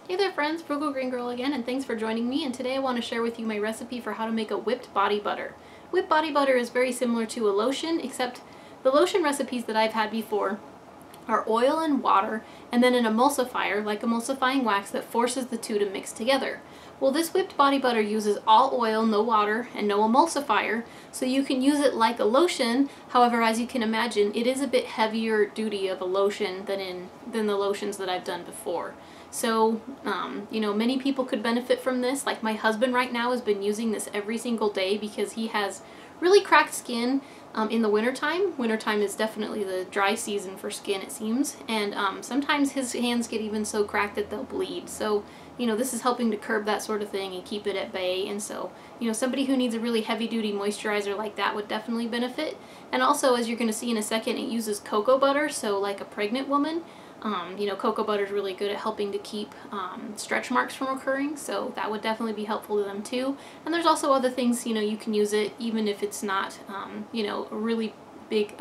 Hey there friends, Frugal Green Girl again, and thanks for joining me. And today I want to share with you my recipe for how to make a whipped body butter. Whipped body butter is very similar to a lotion, except the lotion recipes that I've had before are oil and water and then an emulsifier, like emulsifying wax, that forces the two to mix together. Well, this whipped body butter uses all oil, no water, and no emulsifier, so you can use it like a lotion. However, as you can imagine, it is a bit heavier duty of a lotion than the lotions that I've done before. So, you know, many people could benefit from this. Like my husband right now has been using this every single day because he has really cracked skin in the wintertime. Wintertime is definitely the dry season for skin, it seems, and sometimes his hands get even so cracked that they'll bleed. So, you know, this is helping to curb that sort of thing and keep it at bay. And so, you know, somebody who needs a really heavy-duty moisturizer like that would definitely benefit. And also, as you're going to see in a second, it uses cocoa butter, so like a pregnant woman. You know, cocoa butter is really good at helping to keep stretch marks from occurring, so that would definitely be helpful to them too. And there's also other things, you know, you can use it even if it's not, you know, a really big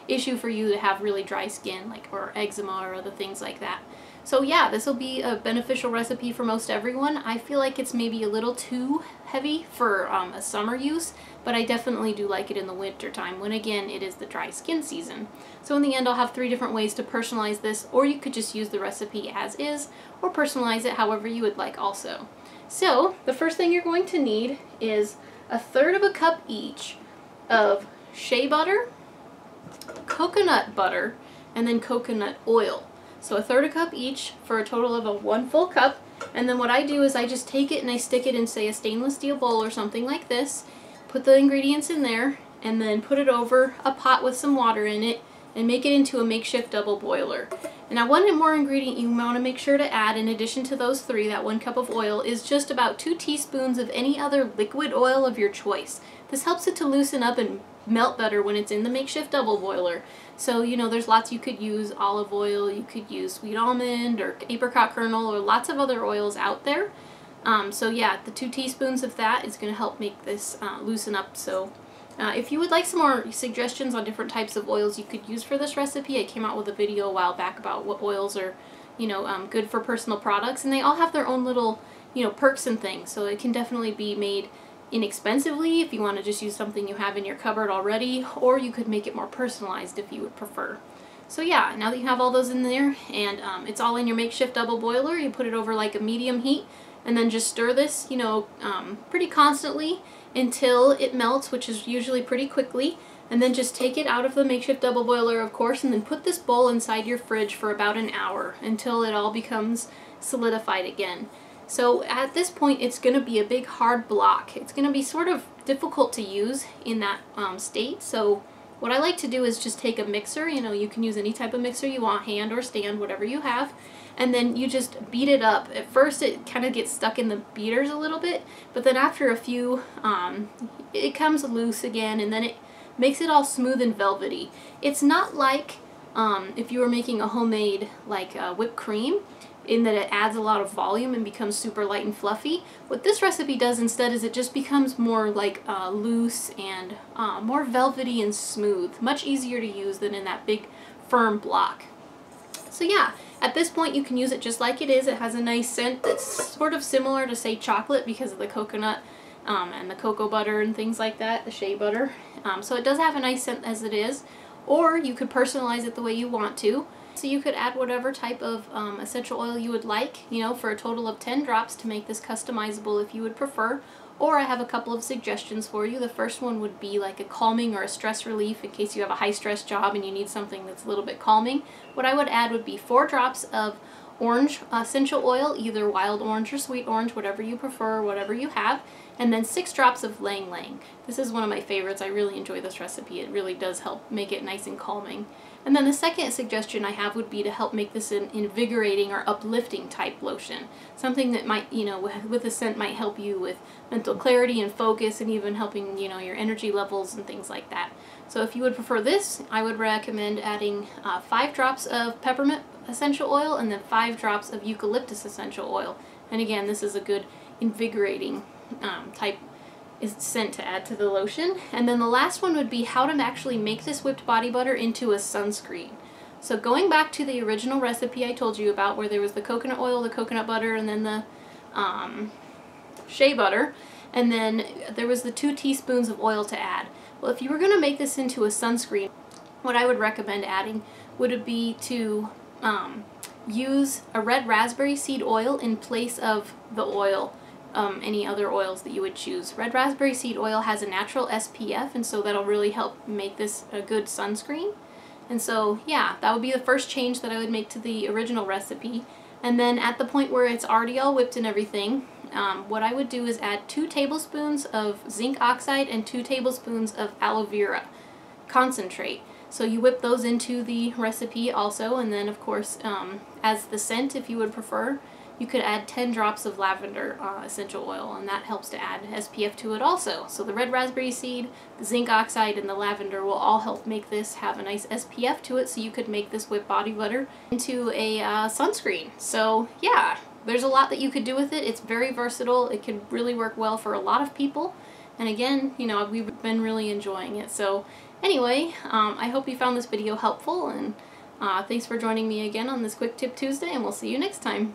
issue for you to have really dry skin, like, or eczema or other things like that. So yeah, this will be a beneficial recipe for most everyone. I feel like it's maybe a little too heavy for a summer use, but I definitely do like it in the winter time when, again, it is the dry skin season. So in the end, I'll have 3 different ways to personalize this, or you could just use the recipe as is, or personalize it however you would like also. So the first thing you're going to need is 1/3 cup each of shea butter, coconut butter, and then coconut oil. So 1/3 cup each for a total of 1 full cup. And then what I do is I just take it and I stick it in, say, a stainless steel bowl or something like this, put the ingredients in there, and then put it over a pot with some water in it and make it into a makeshift double boiler. And now one more ingredient you want to make sure to add in addition to those 3, that 1 cup of oil, is just about 2 teaspoons of any other liquid oil of your choice. This helps it to loosen up and melt better when it's in the makeshift double boiler. So, you know, there's lots you could use: olive oil, you could use sweet almond or apricot kernel, or lots of other oils out there. So yeah, the 2 teaspoons of that is going to help make this loosen up. So if you would like some more suggestions on different types of oils you could use for this recipe, I came out with a video a while back about what oils are, you know, good for personal products, and they all have their own little, you know, perks and things. So it can definitely be made inexpensively if you want to just use something you have in your cupboard already, or you could make it more personalized if you would prefer. So yeah, now that you have all those in there and it's all in your makeshift double boiler, you put it over like a medium heat and then just stir this, you know, pretty constantly until it melts, which is usually pretty quickly. And then just take it out of the makeshift double boiler, of course, and then put this bowl inside your fridge for about an hour until it all becomes solidified again. So at this point, it's going to be a big hard block. It's going to be sort of difficult to use in that state. So what I like to do is just take a mixer. You know, you can use any type of mixer you want, hand or stand, whatever you have, and then you just beat it up. At first it kind of gets stuck in the beaters a little bit, but then after a few, it comes loose again, and then it makes it all smooth and velvety. It's not like if you were making a homemade, like whipped cream, in that it adds a lot of volume and becomes super light and fluffy. What this recipe does instead is it just becomes more like loose and more velvety and smooth. Much easier to use than in that big firm block. So yeah, at this point you can use it just like it is. It has a nice scent that's sort of similar to, say, chocolate because of the coconut and the cocoa butter and things like that, the shea butter. So it does have a nice scent as it is, or you could personalize it the way you want to. So you could add whatever type of essential oil you would like, you know, for a total of 10 drops to make this customizable if you would prefer. Or I have a couple of suggestions for you. The first one would be like a calming or a stress relief in case you have a high stress job and you need something that's a little bit calming. What I would add would be 4 drops of orange essential oil, either wild orange or sweet orange, whatever you prefer, whatever you have, and then 6 drops of Ylang Ylang. This is one of my favorites. I really enjoy this recipe. It really does help make it nice and calming. And then the second suggestion I have would be to help make this an invigorating or uplifting type lotion. Something that might, you know, with a scent might help you with mental clarity and focus, and even helping, you know, your energy levels and things like that. So if you would prefer this, I would recommend adding 5 drops of peppermint essential oil and then 5 drops of eucalyptus essential oil. And again, this is a good invigorating type scent to add to the lotion. And then the last one would be how to actually make this whipped body butter into a sunscreen. So going back to the original recipe I told you about, where there was the coconut oil, the coconut butter, and then the shea butter, and then there was the 2 teaspoons of oil to add. Well, if you were going to make this into a sunscreen, what I would recommend adding would be to use a red raspberry seed oil in place of the oil, any other oils that you would choose. Red raspberry seed oil has a natural SPF, and so that'll really help make this a good sunscreen. And so, yeah, that would be the first change that I would make to the original recipe. And then at the point where it's already all whipped and everything, what I would do is add 2 tablespoons of zinc oxide and 2 tablespoons of aloe vera concentrate. So you whip those into the recipe also, and then of course as the scent, if you would prefer, you could add 10 drops of lavender essential oil, and that helps to add SPF to it also. So the red raspberry seed, the zinc oxide, and the lavender will all help make this have a nice SPF to it, so you could make this whipped body butter into a sunscreen. So yeah, there's a lot that you could do with it. It's very versatile. It can really work well for a lot of people. And again, you know, we've been really enjoying it. So anyway, I hope you found this video helpful, and thanks for joining me again on this Quick Tip Tuesday, and we'll see you next time.